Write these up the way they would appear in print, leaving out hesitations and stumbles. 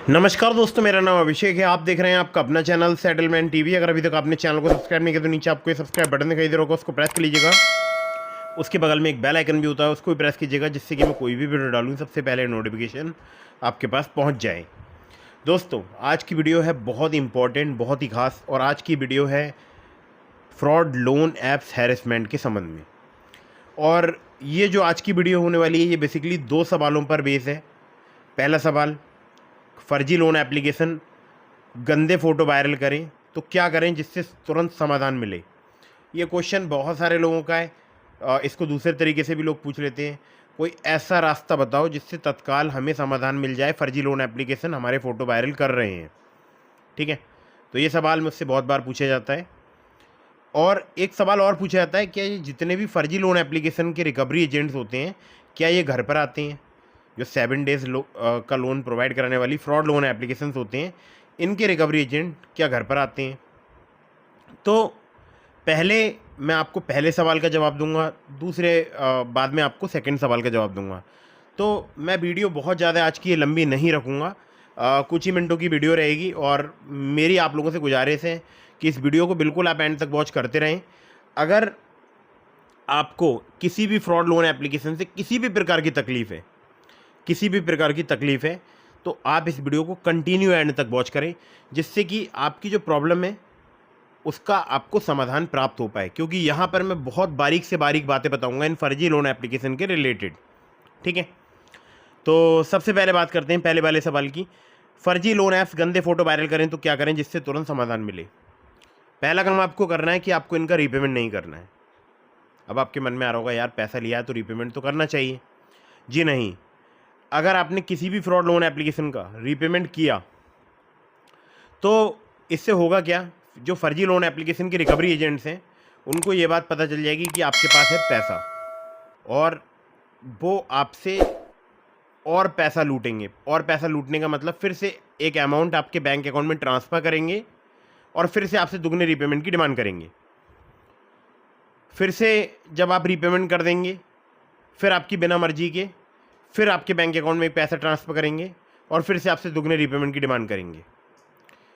नमस्कार दोस्तों, मेरा नाम अभिषेक है। आप देख रहे हैं आपका अपना चैनल सेटलमेंट टीवी। अगर अभी तक आपने चैनल को सब्सक्राइब नहीं किया तो नीचे आपको ये सब्सक्राइब बटन दिखाई दे रहा होगा, उसको प्रेस कर लीजिएगा। उसके बगल में एक बेल आइकन भी होता है, उसको भी प्रेस कीजिएगा, जिससे कि मैं कोई भी वीडियो डालूँ सबसे पहले नोटिफिकेशन आपके पास पहुँच जाए। दोस्तों, आज की वीडियो है बहुत इंपॉर्टेंट, बहुत ही खास, और आज की वीडियो है फ्रॉड लोन ऐप्स हैरेसमेंट के संबंध में। और ये जो आज की वीडियो होने वाली है, ये बेसिकली 2 सवालों पर बेस है। पहला सवाल, फर्जी लोन एप्लीकेशन गंदे फ़ोटो वायरल करें तो क्या करें जिससे तुरंत समाधान मिले। ये क्वेश्चन बहुत सारे लोगों का है। इसको दूसरे तरीके से भी लोग पूछ लेते हैं, कोई ऐसा रास्ता बताओ जिससे तत्काल हमें समाधान मिल जाए, फर्जी लोन एप्लीकेशन हमारे फ़ोटो वायरल कर रहे हैं। ठीक है, तो ये सवाल मुझसे बहुत बार पूछा जाता है। और एक सवाल और पूछा जाता है, क्या ये जितने भी फर्जी लोन एप्लीकेशन के रिकवरी एजेंट्स होते हैं, क्या ये घर पर आते हैं? जो 7 डेज़ का लोन प्रोवाइड कराने वाली फ्रॉड लोन एप्लीकेशंस होते हैं, इनके रिकवरी एजेंट क्या घर पर आते हैं? तो पहले मैं आपको पहले सवाल का जवाब दूंगा, बाद में आपको सेकंड सवाल का जवाब दूंगा। तो मैं वीडियो बहुत ज़्यादा आज की ये लंबी नहीं रखूँगा, कुछ ही मिनटों की वीडियो रहेगी। और मेरी आप लोगों से गुजारिश है कि इस वीडियो को बिल्कुल आप एंड तक वॉच करते रहें। अगर आपको किसी भी फ्रॉड लोन एप्लीकेशन से किसी भी प्रकार की तकलीफ़ है, तो आप इस वीडियो को कंटिन्यू एंड तक वॉच करें, जिससे कि आपकी जो प्रॉब्लम है उसका आपको समाधान प्राप्त हो पाए। क्योंकि यहाँ पर मैं बहुत बारीक से बारीक बातें बताऊंगा इन फर्जी लोन एप्लीकेशन के रिलेटेड। ठीक है, तो सबसे पहले बात करते हैं पहले वाले सवाल की। फर्जी लोन ऐप्स गंदे फोटो वायरल करें तो क्या करें जिससे तुरंत समाधान मिले। पहला काम आपको करना है कि आपको इनका रीपेमेंट नहीं करना है। अब आपके मन में आ रहा होगा, यार पैसा लिया है तो रीपेमेंट तो करना चाहिए। जी नहीं, अगर आपने किसी भी फ्रॉड लोन एप्लीकेशन का रीपेमेंट किया तो इससे होगा क्या, जो फर्जी लोन एप्लीकेशन के रिकवरी एजेंट्स हैं उनको ये बात पता चल जाएगी कि आपके पास है पैसा, और वो आपसे और पैसा लूटेंगे। और पैसा लूटने का मतलब फिर से एक अमाउंट आपके बैंक अकाउंट में ट्रांसफ़र करेंगे और फिर से आपसे दुगने रीपेमेंट की डिमांड करेंगे। फिर से जब आप रीपेमेंट कर देंगे, फिर आपकी बिना मर्जी के फिर आपके बैंक अकाउंट में पैसा ट्रांसफ़र करेंगे और फिर से आपसे दुगने रीपेमेंट की डिमांड करेंगे।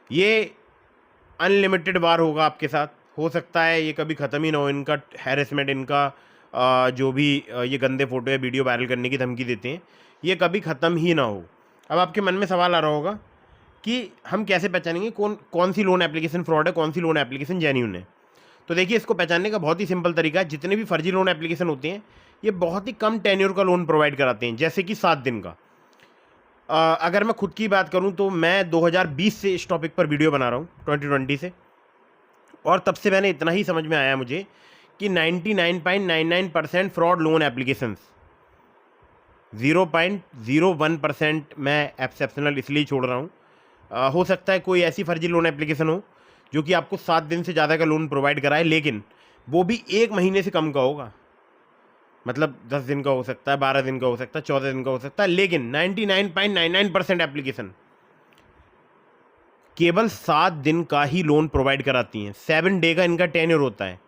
ये अनलिमिटेड वार होगा आपके साथ। हो सकता है ये कभी ख़त्म ही ना हो, इनका हैरेसमेंट, इनका जो भी ये गंदे फ़ोटो या वीडियो वायरल करने की धमकी देते हैं, ये कभी ख़त्म ही ना हो। अब आपके मन में सवाल आ रहा होगा कि हम कैसे पहचानेंगे कौन सी लोन एप्लीकेशन फ्रॉड है, कौन सी लोन एप्लीकेशन जेन्युइन है। तो देखिए, इसको पहचानने का बहुत ही सिंपल तरीका है। जितने भी फर्जी लोन एप्लीकेशन होते हैं, ये बहुत ही कम टेन्योर का लोन प्रोवाइड कराते हैं, जैसे कि 7 दिन का। अगर मैं खुद की बात करूं तो मैं 2020 से इस टॉपिक पर वीडियो बना रहा हूं, 2020 से। और तब से मैंने इतना ही समझ में आया मुझे कि 99.99% फ्रॉड लोन एप्लीकेशंस, 0.01% मैं एक्सेप्शनल इसलिए छोड़ रहा हूं। हो सकता है कोई ऐसी फर्जी लोन एप्लीकेशन हो जो कि आपको 7 दिन से ज़्यादा का लोन प्रोवाइड कराए, लेकिन वो भी 1 महीने से कम का होगा। मतलब 10 दिन का हो सकता है, 12 दिन का हो सकता है, 14 दिन का हो सकता है, लेकिन 99.99% एप्लीकेशन केवल 7 दिन का ही लोन प्रोवाइड कराती हैं। 7 डे का इनका टेन्योर होता है,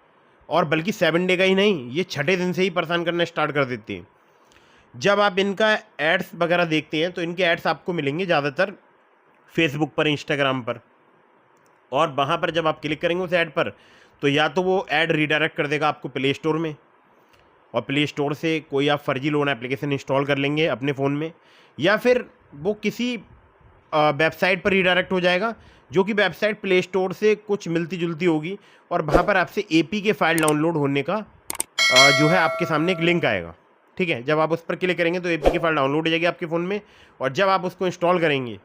और बल्कि 7 डे का ही नहीं, ये छठे दिन से ही परेशान करना स्टार्ट कर देती हैं। जब आप इनका एड्स वगैरह देखते हैं तो इनके एड्स आपको मिलेंगे ज़्यादातर फेसबुक पर, इंस्टाग्राम पर। और वहाँ पर जब आप क्लिक करेंगे उस ऐड पर, तो या तो वो ऐड रीडायरेक्ट कर देगा आपको प्ले स्टोर में, और प्ले स्टोर से कोई आप फर्जी लोन एप्लीकेशन इंस्टॉल कर लेंगे अपने फ़ोन में, या फिर वो किसी वेबसाइट पर रीडायरेक्ट हो जाएगा, जो कि वेबसाइट प्ले स्टोर से कुछ मिलती जुलती होगी, और वहाँ पर आपसे एपी के फाइल डाउनलोड होने का जो है आपके सामने एक लिंक आएगा। ठीक है, जब आप उस पर क्लिक करेंगे तो एपी की फाइल डाउनलोड हो जाएगी आपके फ़ोन में, और जब आप उसको इंस्टॉल करेंगे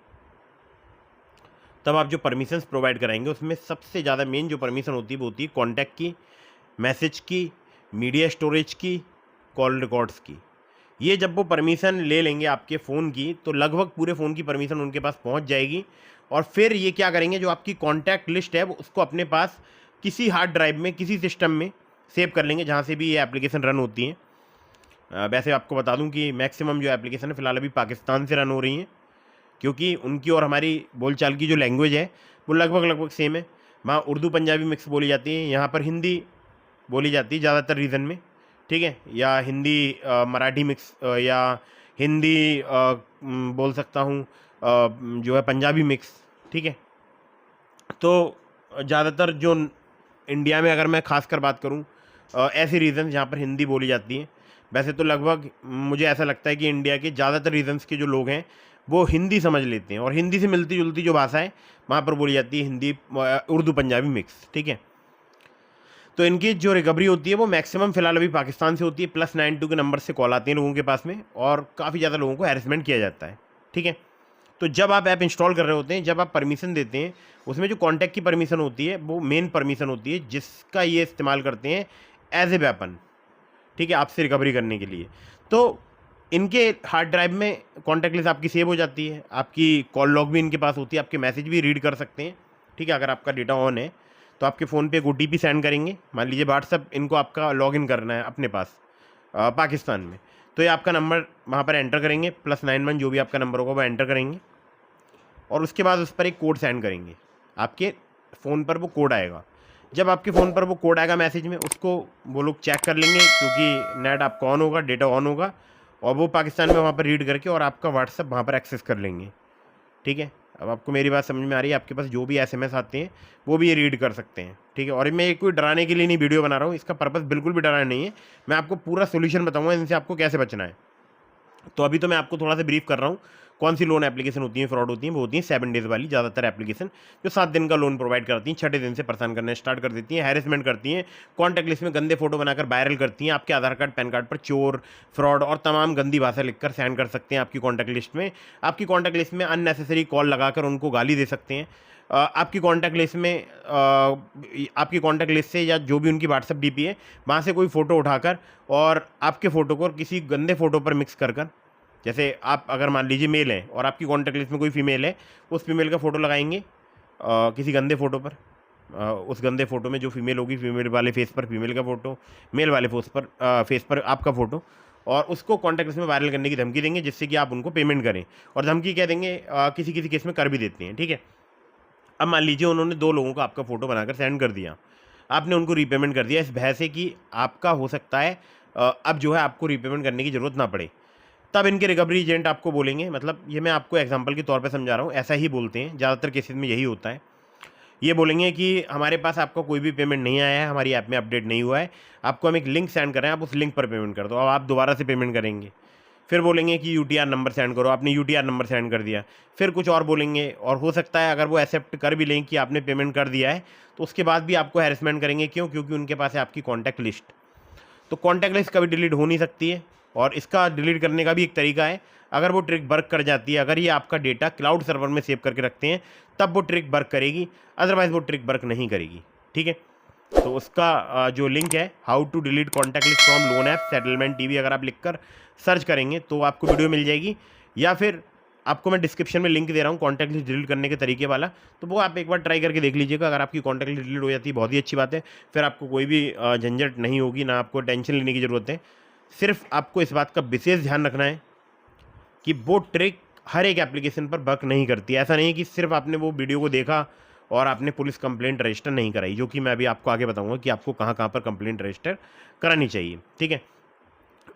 तब आप जो परमिशंस प्रोवाइड कराएंगे उसमें सबसे ज़्यादा मेन जो परमिशन होती है वो होती है कॉन्टैक्ट की, मैसेज की, मीडिया स्टोरेज की, कॉल रिकॉर्ड्स की। ये जब वो परमिशन ले लेंगे आपके फ़ोन की, तो लगभग पूरे फ़ोन की परमिशन उनके पास पहुंच जाएगी। और फिर ये क्या करेंगे, जो आपकी कॉन्टैक्ट लिस्ट है वो उसको अपने पास किसी हार्ड ड्राइव में, किसी सिस्टम में सेव कर लेंगे जहाँ से भी ये एप्लीकेशन रन होती हैं। वैसे आपको बता दूं कि मैक्सिमम जो एप्लीकेशन है फ़िलहाल अभी पाकिस्तान से रन हो रही हैं, क्योंकि उनकी और हमारी बोलचाल की जो लैंग्वेज है वो लगभग सेम है। वहाँ उर्दू पंजाबी मिक्स बोली जाती है, यहाँ पर हिंदी बोली जाती है ज़्यादातर रीजन में। ठीक है, या हिंदी मराठी मिक्स, या हिंदी बोल सकता हूँ जो है पंजाबी मिक्स, ठीक है। तो ज़्यादातर जो इंडिया में, अगर मैं खासकर बात करूं, ऐसे रीजन जहाँ पर हिंदी बोली जाती है। वैसे तो लगभग मुझे ऐसा लगता है कि इंडिया के ज़्यादातर रीजन्स के जो लोग हैं वो हिंदी समझ लेते हैं, और हिंदी से मिलती जुलती जो भाषा है वहाँ पर बोली जाती है हिंदी, उर्दू पंजाबी मिक्स, ठीक है। तो इनकी जो रिकवरी होती है वो मैक्सिमम फिलहाल अभी पाकिस्तान से होती है। +92 के नंबर से कॉल आती है लोगों के पास में, और काफ़ी ज़्यादा लोगों को हैरेसमेंट किया जाता है, ठीक है। तो जब आप ऐप इंस्टॉल कर रहे होते हैं, जब आप परमिशन देते हैं, उसमें जो कॉन्टैक्ट की परमिशन होती है वो मेन परमिशन होती है, जिसका ये इस्तेमाल करते हैं एज ए वेपन, ठीक है, आपसे रिकवरी करने के लिए। तो इनके हार्ड ड्राइव में कॉन्टैक्ट लिस्ट आपकी सेव हो जाती है, आपकी कॉल लॉग भी इनके पास होती है, आपके मैसेज भी रीड कर सकते हैं, ठीक है। अगर आपका डेटा ऑन है तो आपके फ़ोन पे एक OTP सेंड करेंगे। मान लीजिए व्हाट्सअप इनको आपका लॉगिन करना है अपने पास पाकिस्तान में, तो ये आपका नंबर वहाँ पर एंटर करेंगे, +91 जो भी आपका नंबर होगा वो एंटर करेंगे, और उसके बाद उस पर एक कोड सेंड करेंगे। आपके फ़ोन पर वो कोड आएगा। जब आपके फ़ोन पर वो कोड आएगा मैसेज में, उसको वो लोग चेक कर लेंगे, क्योंकि नेट आपका ऑन होगा, डेटा ऑन होगा, और वो पाकिस्तान में वहाँ पर रीड करके और आपका व्हाट्सअप वहाँ पर एक्सेस कर लेंगे, ठीक है। अब आपको मेरी बात समझ में आ रही है? आपके पास जो भी SMS आते हैं वो भी ये रीड कर सकते हैं, ठीक है। और मैं ये कोई डराने के लिए नहीं वीडियो बना रहा हूँ, इसका पर्पस बिल्कुल भी डराना नहीं है। मैं आपको पूरा सोल्यूशन बताऊँगा इनसे आपको कैसे बचना है। तो अभी तो मैं आपको थोड़ा सा ब्रीफ कर रहा हूँ कौन सी लोन एप्लीकेशन होती है, फ्रॉड होती हैं। वो होती हैं 7 डेज़ वाली ज़्यादातर एप्लीकेशन, जो 7 दिन का लोन प्रोवाइड करती हैं, 6ठे दिन से परेशान करना स्टार्ट कर देती हैं, हैरेसमेंट करती हैं, कॉन्टैक्ट लिस्ट में गंदे फोटो बनाकर वायरल करती हैं, आपके आधार कार्ड पैन कार्ड पर चोर, फ्रॉड और तमाम गंदी भाषा लिखकर सेंड कर सकते हैं आपकी कॉन्टैक्ट लिस्ट में। आपकी कॉन्टैक्ट लिस्ट में अननेसेसरी कॉल लगाकर उनको गाली दे सकते हैं। आपकी कॉन्टैक्ट लिस्ट में आपकी कॉन्टैक्ट लिस्ट से या जो भी उनकी व्हाट्सएप DP है वहाँ से कोई फ़ोटो उठाकर और आपके फ़ोटो को किसी गंदे फ़ोटो पर मिक्स कर, जैसे आप अगर मान लीजिए मेल हैं और आपकी कॉन्टैक्ट लिस्ट में कोई फीमेल है, उस फीमेल का फ़ोटो लगाएंगे किसी गंदे फ़ोटो पर। उस गंदे फ़ोटो में जो फीमेल होगी, फीमेल वाले फेस पर फीमेल का फ़ोटो, मेल वाले फेस पर आपका फ़ोटो, और उसको कॉन्टैक्ट लिस्ट में वायरल करने की धमकी देंगे, जिससे कि आप उनको पेमेंट करें। और धमकी क्या देंगे, किसी किसी केस में कर भी देते हैं, ठीक है। अब मान लीजिए उन्होंने 2 लोगों को आपका फ़ोटो बनाकर सेंड कर दिया, आपने उनको रीपेमेंट कर दिया इस भय से कि आपका हो सकता है अब जो है आपको रीपेमेंट करने की ज़रूरत ना पड़े। तब इनके रिकवरी एजेंट आपको बोलेंगे, मतलब ये मैं आपको एग्जांपल के तौर पे समझा रहा हूँ, ऐसा ही बोलते हैं, ज़्यादातर केसेस में यही होता है। ये बोलेंगे कि हमारे पास आपका कोई भी पेमेंट नहीं आया है, हमारी ऐप में अपडेट नहीं हुआ है, आपको हम एक लिंक सेंड कर रहे हैं, आप उस लिंक पर पेमेंट कर दो। अब आप दोबारा से पेमेंट करेंगे, फिर बोलेंगे कि UTR नंबर सेंड करो, आपने UTR नंबर सेंड कर दिया, फिर कुछ और बोलेंगे, और हो सकता है अगर वो एक्सेप्ट कर भी लें कि आपने पेमेंट कर दिया है, तो उसके बाद भी आपको हैरेसमेंट करेंगे। क्यों? क्योंकि उनके पास है आपकी कॉन्टैक्ट लिस्ट। तो कॉन्टैक्ट लिस्ट कभी डिलीट हो नहीं सकती है, और इसका डिलीट करने का भी एक तरीका है। अगर वो ट्रिक वर्क कर जाती है, अगर ये आपका डेटा क्लाउड सर्वर में सेव करके रखते हैं, तब वो ट्रिक वर्क करेगी, अदरवाइज वो ट्रिक वर्क नहीं करेगी, ठीक है। तो उसका जो लिंक है, how to delete contact list from loan app settlement TV, अगर आप लिखकर सर्च करेंगे तो आपको वीडियो मिल जाएगी, या फिर आपको मैं डिस्क्रिप्शन में लिंक दे रहा हूँ कॉन्टैक्ट लिस्ट डिलीट करने के तरीके वाला, तो वो आप एक बार ट्राई करके देख लीजिएगा। अगर आपकी कॉन्टैक्ट लिस्ट डिलीट हो जाती है, बहुत ही अच्छी बात है, फिर आपको कोई भी झंझट नहीं होगी, ना आपको टेंशन लेने की ज़रूरत है। सिर्फ आपको इस बात का विशेष ध्यान रखना है कि वो ट्रिक हर एक एप्लीकेशन पर वर्क नहीं करती। ऐसा नहीं कि सिर्फ आपने वो वीडियो को देखा और आपने पुलिस कंप्लेंट रजिस्टर नहीं कराई, जो कि मैं अभी आपको आगे बताऊंगा कि आपको कहाँ कहाँ पर कंप्लेंट रजिस्टर करानी चाहिए, ठीक है।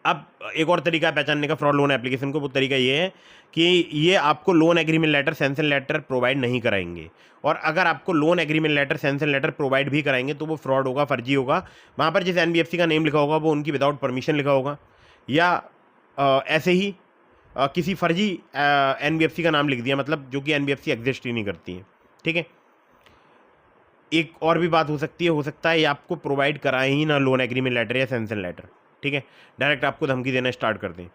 अब एक और तरीका है पहचानने का फ्रॉड लोन एप्लीकेशन को। वो तरीका ये है कि ये आपको loan agreement letter, sanction letter provide नहीं कराएंगे, और अगर आपको loan agreement letter, sanction letter provide भी कराएंगे तो वो फ्रॉड होगा, फर्जी होगा। वहाँ पर जिस NBFC का नेम लिखा होगा वो उनकी विदाउट परमिशन लिखा होगा, या ऐसे ही किसी फर्जी NBFC का नाम लिख दिया, मतलब जो कि NBFC एग्जिस्ट ही नहीं करती है, ठीक है। एक और भी बात हो सकती है, हो सकता है ये आपको प्रोवाइड कराए ही ना लोन एग्रीमेंट लेटर या सैंक्शन लेटर, ठीक है, डायरेक्ट आपको धमकी देना स्टार्ट कर दें।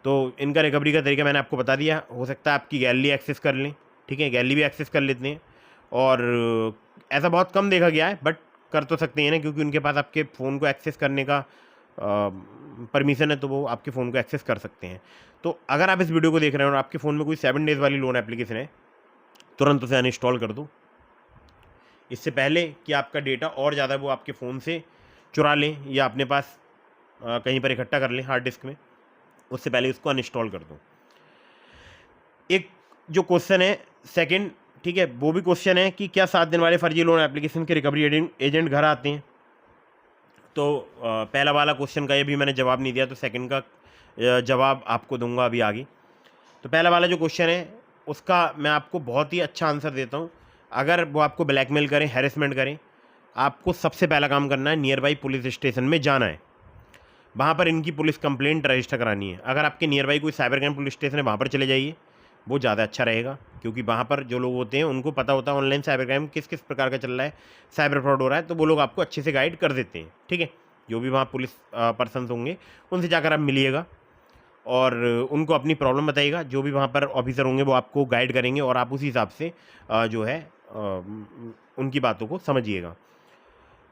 तो इनका रिकवरी का तरीका मैंने आपको बता दिया। हो सकता है आपकी गैलरी एक्सेस कर लें, ठीक है, गैलरी भी एक्सेस कर लेते हैं, और ऐसा बहुत कम देखा गया है, बट कर तो सकते हैं ना, क्योंकि उनके पास आपके फ़ोन को एक्सेस करने का परमिशन है, तो वो आपके फ़ोन को एक्सेस कर सकते हैं। तो अगर आप इस वीडियो को देख रहे हैं और आपके फ़ोन में कोई 7 डेज़ वाली लोन एप्लीकेशन है, तुरंत उसे अनइंस्टॉल कर दो, इससे पहले कि आपका डेटा और ज़्यादा वो आपके फ़ोन से चुरा लें या अपने पास कहीं पर इकट्ठा कर लें हार्ड डिस्क में, उससे पहले उसको अनइंस्टॉल कर दो। एक जो क्वेश्चन है सेकंड, ठीक है, वो भी क्वेश्चन है कि क्या 7 दिन वाले फर्जी लोन एप्लीकेशन के रिकवरी एजेंट घर आते हैं? तो पहला वाला क्वेश्चन का ये भी मैंने जवाब नहीं दिया, तो सेकंड का जवाब आपको दूंगा अभी आगे। तो पहला वाला जो क्वेश्चन है उसका मैं आपको बहुत ही अच्छा आंसर देता हूँ। अगर वो आपको ब्लैकमेल करें, हैरेसमेंट करें, आपको सबसे पहला काम करना है, नियर बाई पुलिस स्टेशन में जाना है। वहाँ पर इनकी पुलिस कंप्लेंट रजिस्टर करानी है। अगर आपके नियर बाई कोई साइबर क्राइम पुलिस स्टेशन है, वहाँ पर चले जाइए, वो ज़्यादा अच्छा रहेगा, क्योंकि वहाँ पर जो लोग होते हैं उनको पता होता है ऑनलाइन साइबर क्राइम किस किस प्रकार का चल रहा है, साइबर फ्रॉड हो रहा है, तो वो लोग आपको अच्छे से गाइड कर देते हैं। ठीक है, जो भी वहाँ पुलिस पर्सनस होंगे उनसे जाकर आप मिलिएगा और उनको अपनी प्रॉब्लम बताइएगा। जो भी वहाँ पर ऑफिसर होंगे वो आपको गाइड करेंगे और आप उसी हिसाब से जो है उनकी बातों को समझिएगा।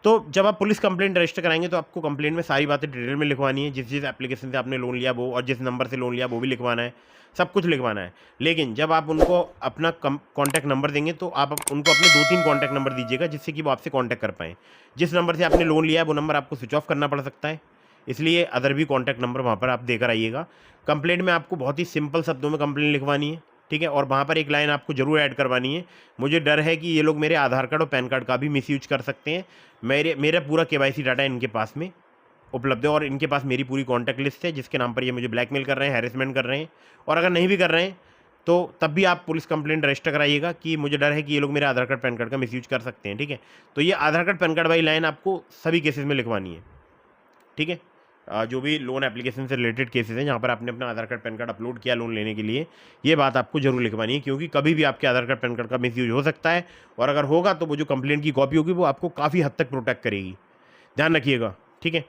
तो जब आप पुलिस कंप्लेंट रजिस्टर कराएंगे तो आपको कंप्लेंट में सारी बातें डिटेल में लिखवानी है, जिस एप्लीकेशन से आपने लोन लिया वो, और जिस नंबर से लोन लिया वो भी लिखवाना है, सब कुछ लिखवाना है। लेकिन जब आप उनको अपना कॉन्टैक्ट नंबर देंगे तो आप उनको अपने 2-3 कॉन्टैक्ट नंबर दीजिएगा, जिससे कि वो आपसे कॉन्टैक्ट कर पाएँ। जिस नंबर से आपने लोन लिया है वो नंबर आपको स्विच ऑफ करना पड़ सकता है, इसलिए अदर भी कॉन्टैक्ट नंबर वहाँ पर आप देकर आइएगा। कंप्लेंट में आपको बहुत ही सिंपल शब्दों में कंप्लेंट लिखवानी है, ठीक है, और वहाँ पर एक लाइन आपको ज़रूर ऐड करवानी है, मुझे डर है कि ये लोग मेरे आधार कार्ड और पैन कार्ड का भी मिसयूज कर सकते हैं। मेरा पूरा केवाईसी डाटा इनके पास में उपलब्ध है और इनके पास मेरी पूरी कॉन्टैक्ट लिस्ट है, जिसके नाम पर ये मुझे ब्लैकमेल कर रहे हैं, हैरेसमेंट कर रहे हैं। और अगर नहीं भी कर रहे हैं तो तब भी आप पुलिस कंप्लेंट रजिस्टर कराइएगा कि मुझे डर है कि ये लोग मेरे आधार कार्ड पैन कार्ड का मिसयूज कर सकते हैं। ठीक है, तो ये आधार कार्ड पैन कार्ड वाली लाइन आपको सभी केसेस में लिखवानी है। ठीक है, जो भी लोन एप्लीकेशन से रिलेटेड केसेस हैं जहाँ पर आपने अपना आधार कार्ड पैन कार्ड अपलोड किया लोन लेने के लिए, ये बात आपको जरूर लिखवानी है, क्योंकि कभी भी आपके आधार कार्ड पैन कार्ड का मिसयूज हो सकता है, और अगर होगा तो वो जो कंप्लेंट की कॉपी होगी वो आपको काफ़ी हद तक प्रोटेक्ट करेगी। ध्यान रखिएगा। ठीक है,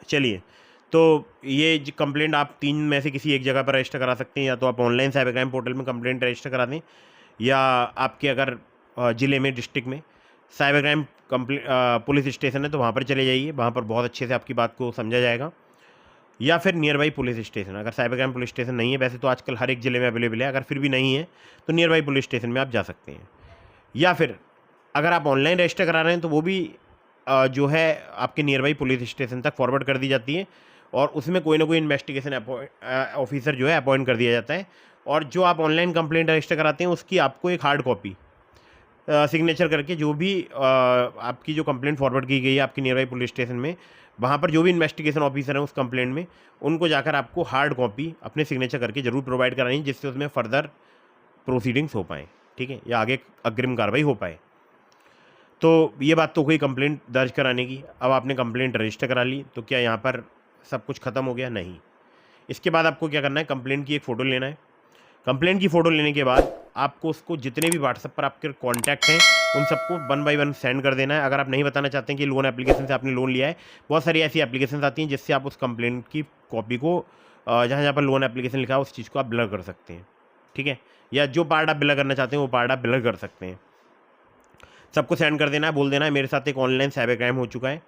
चलिए, तो ये कंप्लेंट आप 3 में से किसी एक जगह पर रजिस्टर करा सकते हैं, या तो आप ऑनलाइन साइबर क्राइम पोर्टल में कंप्लेंट रजिस्टर करा दें, या आपके अगर ज़िले में, डिस्ट्रिक्ट में साइबर क्राइम पुलिस स्टेशन है तो वहाँ पर चले जाइए, वहाँ पर बहुत अच्छे से आपकी बात को समझा जाएगा। या फिर नियर बाई पुलिस स्टेशन, अगर साइबर क्राइम पुलिस स्टेशन नहीं है, वैसे तो आजकल हर एक ज़िले में अवेलेबल है, अगर फिर भी नहीं है तो नियर बाई पुलिस स्टेशन में आप जा सकते हैं। या फिर अगर आप ऑनलाइन रजिस्टर करा रहे हैं तो वो भी जो है आपके नियर बाई पुलिस स्टेशन तक फॉरवर्ड कर दी जाती है, और उसमें कोई ना कोई इन्वेस्टिगेशन ऑफिसर जो है अपॉइंट कर दिया जाता है, और जो आप ऑनलाइन कंप्लेंट रजिस्टर कराते हैं उसकी आपको एक हार्ड कॉपी सिग्नेचर करके, जो भी आपकी जो कंप्लेंट फॉरवर्ड की गई है आपकी नियर बाई पुलिस स्टेशन में, वहाँ पर जो भी इन्वेस्टिगेशन ऑफिसर हैं उस कंप्लेंट में, उनको जाकर आपको हार्ड कॉपी अपने सिग्नेचर करके जरूर प्रोवाइड करानी, जिससे उसमें फर्दर प्रोसीडिंग्स हो पाएँ। ठीक है, या आगे अग्रिम कार्रवाई हो पाए। तो ये बात तो हुई कंप्लेंट दर्ज कराने की। अब आपने कंप्लेंट रजिस्टर करा ली, तो क्या यहाँ पर सब कुछ ख़त्म हो गया? नहीं। इसके बाद आपको क्या करना है, कंप्लेंट की एक फ़ोटो लेना है। कंप्लेंट की फ़ोटो लेने के बाद आपको उसको जितने भी व्हाट्सएप पर आपके कॉन्टैक्ट हैं उन सबको 1 बाय 1 सेंड कर देना है। अगर आप नहीं बताना चाहते हैं कि लोन एप्लीकेशन से आपने लोन लिया है, बहुत सारी ऐसी एप्लीकेशन आती हैं जिससे आप उस कंप्लेंट की कॉपी को जहाँ जहाँ पर लोन एप्लीकेशन लिखा है उस चीज़ को आप ब्लर कर सकते हैं। ठीक है, या जो पार्ट आप ब्लर करना चाहते हैं वो पार्ट आप ब्लर कर सकते हैं। सबको सेंड कर देना है, बोल देना है मेरे साथ एक ऑनलाइन साइबर क्राइम हो चुका है,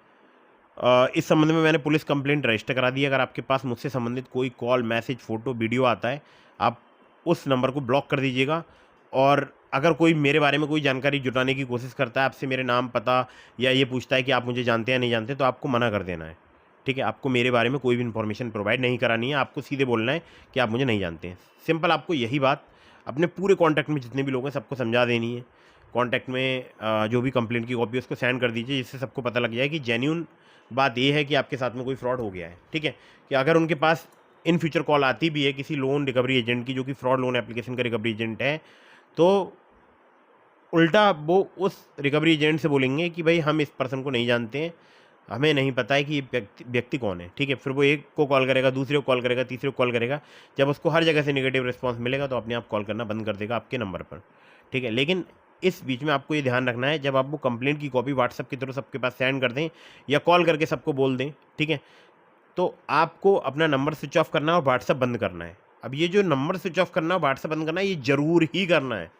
इस संबंध में मैंने पुलिस कंप्लेंट रजिस्टर करा दी है। अगर आपके पास मुझसे संबंधित कोई कॉल, मैसेज, फ़ोटो, वीडियो आता है, आप उस नंबर को ब्लॉक कर दीजिएगा। और अगर कोई मेरे बारे में कोई जानकारी जुटाने की कोशिश करता है, आपसे मेरे नाम, पता, या ये पूछता है कि आप मुझे जानते हैं या नहीं जानते, तो आपको मना कर देना है। ठीक है, आपको मेरे बारे में कोई भी इन्फॉर्मेशन प्रोवाइड नहीं करानी है, आपको सीधे बोलना है कि आप मुझे नहीं जानते हैं। सिंपल, आपको यही बात अपने पूरे कॉन्टैक्ट में जितने भी लोग हैं सबको समझा देनी है। कॉन्टैक्ट में जो भी कंप्लेंट की कॉपी है उसको सेंड कर दीजिए, जिससे सबको पता लग जाए कि जेन्यून बात ये है कि आपके साथ में कोई फ्रॉड हो गया है। ठीक है, कि अगर उनके पास इन फ्यूचर कॉल आती भी है किसी लोन रिकवरी एजेंट की, जो कि फ्रॉड लोन एप्लीकेशन का रिकवरी एजेंट है, तो उल्टा वो उस रिकवरी एजेंट से बोलेंगे कि भाई हम इस पर्सन को नहीं जानते हैं, हमें नहीं पता है कि ये व्यक्ति कौन है। ठीक है, फिर वो एक को कॉल करेगा, दूसरे को कॉल करेगा, तीसरे को कॉल करेगा। जब उसको हर जगह से नेगेटिव रिस्पांस मिलेगा तो अपने आप कॉल करना बंद कर देगा आपके नंबर पर। ठीक है, लेकिन इस बीच में आपको ये ध्यान रखना है, जब आप वो कंप्लेंट की कॉपी व्हाट्सएप के थ्रू सबके पास सेंड कर दें या कॉल करके सबको बोल दें, ठीक है, तो आपको अपना नंबर स्विच ऑफ करना है और व्हाट्सएप बंद करना है। अब ये जो नंबर स्विच ऑफ करना है, व्हाट्सएप बंद करना है, ये ज़रूर ही करना है।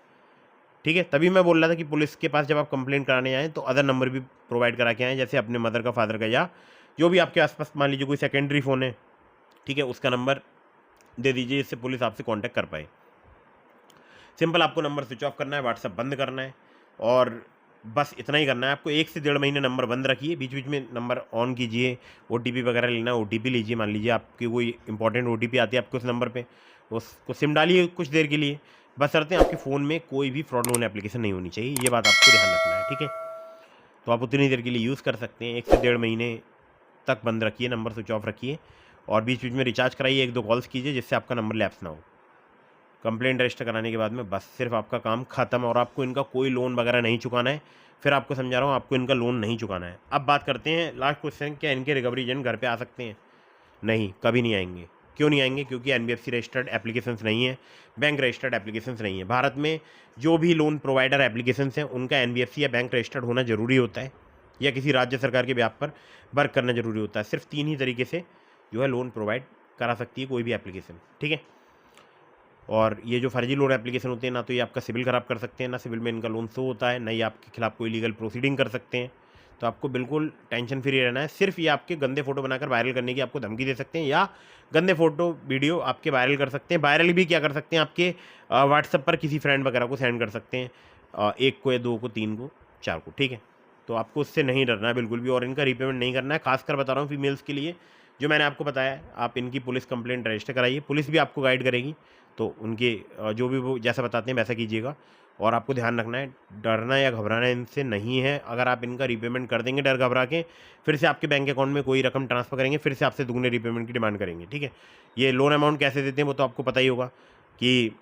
ठीक है, तभी मैं बोल रहा था कि पुलिस के पास जब आप कंप्लेंट कराने आएँ तो अदर नंबर भी प्रोवाइड करा के आएँ, जैसे अपने मदर का, फादर का, या जो भी आपके आसपास मान लीजिए कोई सेकेंडरी फ़ोन है, ठीक है, उसका नंबर दे दीजिए, इससे पुलिस आपसे कांटेक्ट कर पाए। सिंपल, आपको नंबर स्विच ऑफ करना है, व्हाट्सएप बंद करना है, और बस इतना ही करना है। आपको 1 से 1.5 महीने नंबर बंद रखिए, बीच बीच में नंबर ऑन कीजिए। ओटीपी वगैरह लेना है, ओटीपी लीजिए। मान लीजिए आपकी कोई इंपॉर्टेंट ओटीपी आती है आपके उस नंबर पे, उसको सिम डालिए कुछ देर के लिए, बशर्ते आपके फ़ोन में कोई भी फ्रॉड लोन एप्लीकेशन नहीं होनी चाहिए। ये बात आपको ध्यान रखना है। ठीक है, तो आप उतनी देर के लिए यूज़ कर सकते हैं। 1 से 1.5 महीने तक बंद रखिए, नंबर स्विच ऑफ रखिए, और बीच बीच में रिचार्ज कराइए, 1-2 कॉल्स कीजिए, जिससे आपका नंबर लैप्स ना हो। कंप्लेंट रजिस्टर कराने के बाद में बस सिर्फ आपका काम ख़त्म, और आपको इनका कोई लोन वगैरह नहीं चुकाना है। फिर आपको समझा रहा हूँ, आपको इनका लोन नहीं चुकाना है। अब बात करते हैं लास्ट क्वेश्चन, क्या इनके रिकवरी एजेंट घर पे आ सकते हैं? नहीं, कभी नहीं आएंगे। क्यों नहीं आएंगे? क्योंकि एनबीएफसी रजिस्टर्ड एप्लीकेशंस नहीं है, बैंक रजिस्टर्ड एप्लीकेशंस नहीं है। भारत में जो भी लोन प्रोवाइडर एप्लीकेशंस हैं उनका एनबीएफसी या बैंक रजिस्टर्ड होना ज़रूरी होता है, या किसी राज्य सरकार के ब्याह पर वर्क करना जरूरी होता है। सिर्फ 3 ही तरीके से जो है लोन प्रोवाइड करा सकती है कोई भी एप्लीकेशन, ठीक है। और ये जो फर्जी लोन एप्लीकेशन होते हैं, ना तो ये आपका सिविल ख़राब कर सकते हैं, ना सिविल में इनका लोन शो होता है, ना ये आपके खिलाफ कोई लीगल प्रोसीडिंग कर सकते हैं। तो आपको बिल्कुल टेंशन फ्री रहना है। सिर्फ ये आपके गंदे फोटो बनाकर वायरल करने की आपको धमकी दे सकते हैं, या गंदे फोटो वीडियो आपके वायरल कर सकते हैं। वायरल भी क्या कर सकते हैं, आपके व्हाट्सएप पर किसी फ्रेंड वगैरह को सेंड कर सकते हैं, 1 को या 2 को, 3 को, 4 को, ठीक है। तो आपको उससे नहीं डरना है बिल्कुल भी, और इनका रीपेमेंट नहीं करना है। खासकर बता रहा हूँ फीमेल्स के लिए, जो मैंने आपको बताया, आप इनकी पुलिस कंप्लेंट रजिस्टर कराइए, पुलिस भी आपको गाइड करेगी। तो उनके जो भी वो जैसा बताते हैं वैसा कीजिएगा। और आपको ध्यान रखना है, डरना या घबराना इनसे नहीं है। अगर आप इनका रीपेमेंट कर देंगे डर घबरा के, फिर से आपके बैंक अकाउंट में कोई रकम ट्रांसफ़र करेंगे, फिर से आपसे दुगने रीपेमेंट की डिमांड करेंगे, ठीक है। ये लोन अमाउंट कैसे देते हैं वो तो आपको पता ही होगा, कि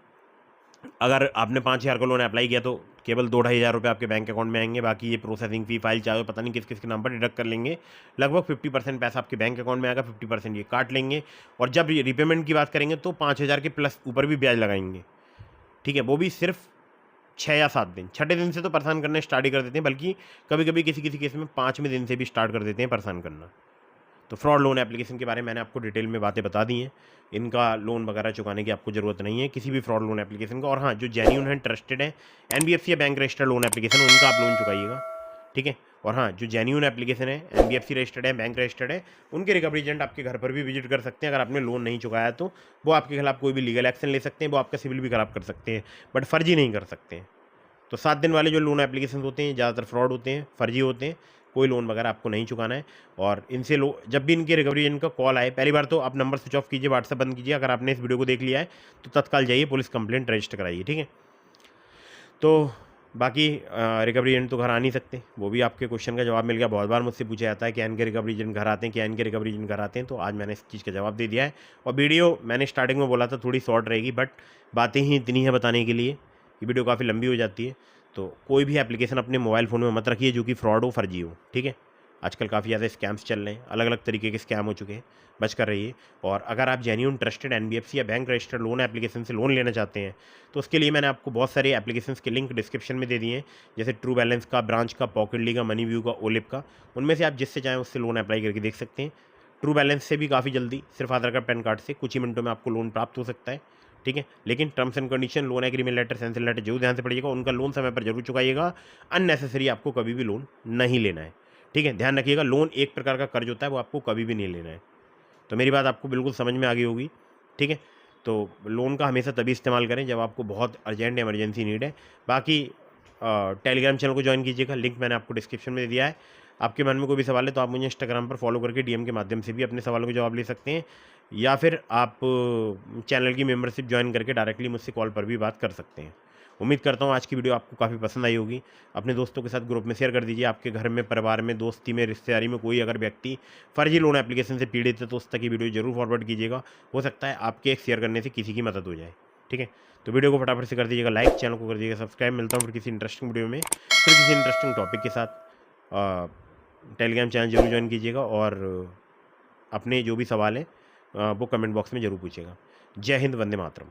अगर आपने 5,000 का लोन अप्लाई किया तो केवल 2-2,500 रुपये आपके बैंक अकाउंट में आएंगे। बाकी ये प्रोसेसिंग फ़ी, फाइल चार्ज, पता नहीं किस किस के नाम पर डिडक्ट कर लेंगे। लगभग 50% पैसा आपके बैंक अकाउंट में आएगा, 50% ये काट लेंगे। और जब ये रीपेमेंट की बात करेंगे तो 5,000 के प्लस ऊपर भी ब्याज लगाएंगे, ठीक है। वो भी सिर्फ 6 या 7 दिन। छठे दिन से तो परेशान करना स्टार्ट ही कर देते हैं, बल्कि कभी कभी किसी किसी केस में 5वें दिन से भी स्टार्ट कर देते हैं परेशान करना। तो फ्रॉड लोन एप्लीकेशन के बारे में मैंने आपको डिटेल में बातें बता दी हैं। इनका लोन वगैरह चुकाने की आपको ज़रूरत नहीं है किसी भी फ्रॉड लोन एप्लीकेशन का। और हाँ, जो जेन्यून है, ट्रस्टेड है, एनबीएफसी या बैंक रजिस्टर्ड लोन एप्लीकेशन, उनका आप लोन चुकाइएगा, ठीक है। और हाँ, जो जेन्यून एप्लीकेशन है, एनबीएफसी रजिस्टर्ड है, बैंक रजिस्टर्ड है, उनके रिकवरी एजेंट आपके घर पर भी विजिट कर सकते हैं। अगर आपने लोन नहीं चुकाया तो वो आपके खिलाफ कोई भी लीगल एक्शन ले सकते हैं, वो आपका सिविल भी खराब कर सकते हैं, बट फर्जी नहीं कर सकते हैं। तो 7 दिन वाले जो लोन एप्लीकेशन होते हैं ज़्यादातर फ्रॉड होते हैं, फर्जी होते हैं। कोई लोन वगैरह आपको नहीं चुकाना है। और इनसे जब भी इनके रिकवरी एजेंट का कॉल आए, पहली बार तो आप नंबर स्विच ऑफ कीजिए, व्हाट्सएप बंद कीजिए। अगर आपने इस वीडियो को देख लिया है तो तत्काल जाइए पुलिस कंप्लेंट रजिस्टर कराइए, ठीक है। तो बाकी रिकवरी एजेंट तो घर आ नहीं सकते, वो भी आपके क्वेश्चन का जवाब मिल गया। बहुत बार मुझसे पूछा जाता है कि इनके रिकवरी एजेंट घर आते हैं, क्या इनके रिकवरी एजेंट घर आते हैं, तो आज मैंने इस चीज़ का जवाब दे दिया है। और वीडियो मैंने स्टार्टिंग में बोला था थोड़ी शॉर्ट रहेगी, बट बातें ही इतनी है बताने के लिए, ये वीडियो काफ़ी लंबी हो जाती है। तो कोई भी एप्लीकेशन अपने मोबाइल फ़ोन में मत रखिए जो कि फ्रॉड हो, फर्जी हो, ठीक है। आजकल काफ़ी ज़्यादा स्कैम्स चल रहे हैं, अलग अलग तरीके के स्कैम हो चुके हैं, बच कर रहिए। और अगर आप जेन्यून ट्रस्टेड एनबीएफसी या बैंक रजिस्टर्ड लोन एप्लीकेशन से लोन लेना चाहते हैं तो उसके लिए मैंने आपको बहुत सारे एप्लीकेशंस के लिंक डिस्क्रिप्शन में दे दिए हैं, जैसे ट्रू बैलेंस का, ब्रांच का, पॉकेटली का, मनी व्यू का, ओलिप का। उनमें से आप जिससे चाहें उससे लोन अप्लाई करके देख सकते हैं। ट्रू बैलेंस से भी काफ़ी जल्दी, सिर्फ आधार कार्ड, पैन कार्ड से कुछ ही मिनटों में आपको लोन प्राप्त हो सकता है, ठीक है। लेकिन terms and condition, loan agreement letter, sanction letter जरूर ध्यान से पढ़िएगा, उनका लोन समय पर जरूर चुकाइएगा। अननेसेसरी आपको कभी भी लोन नहीं लेना है, ठीक है। ध्यान रखिएगा, लोन एक प्रकार का कर्ज होता है, वो आपको कभी भी नहीं लेना है। तो मेरी बात आपको बिल्कुल समझ में आ गई होगी, ठीक है। तो लोन का हमेशा तभी इस्तेमाल करें जब आपको बहुत अर्जेंट इमरजेंसी नीड है। बाकी टेलीग्राम चैनल को ज्वाइन कीजिएगा, लिंक मैंने आपको डिस्क्रिप्शन में दे दिया है। आपके मन में कोई भी सवाल है तो आप मुझे इंस्टाग्राम पर फॉलो करके डीएम के माध्यम से भी अपने सवालों के जवाब ले सकते हैं, या फिर आप चैनल की मेंबरशिप ज्वाइन करके डायरेक्टली मुझसे कॉल पर भी बात कर सकते हैं। उम्मीद करता हूँ आज की वीडियो आपको काफ़ी पसंद आई होगी। अपने दोस्तों के साथ ग्रुप में शेयर कर दीजिए। आपके घर में, परिवार में, दोस्ती में, रिश्तेदारी में कोई अगर व्यक्ति फर्जी लोन एप्लीकेशन से पीड़ित है तो उस तक ये वीडियो जरूर फॉरवर्ड कीजिएगा। हो सकता है आपके एक शेयर करने से किसी की मदद हो जाए, ठीक है। तो वीडियो को फटाफट से कर दीजिएगा लाइक, चैनल को कर दीजिएगा सब्सक्राइब। मिलता हूँ फिर किसी इंटरेस्टिंग वीडियो में, फिर किसी इंटरेस्टिंग टॉपिक के साथ। टेलीग्राम चैनल जरूर ज्वाइन कीजिएगा, और अपने जो भी सवाल हैं वो कमेंट बॉक्स में ज़रूर पूछिएगा। जय हिंद, वंदे मातरम।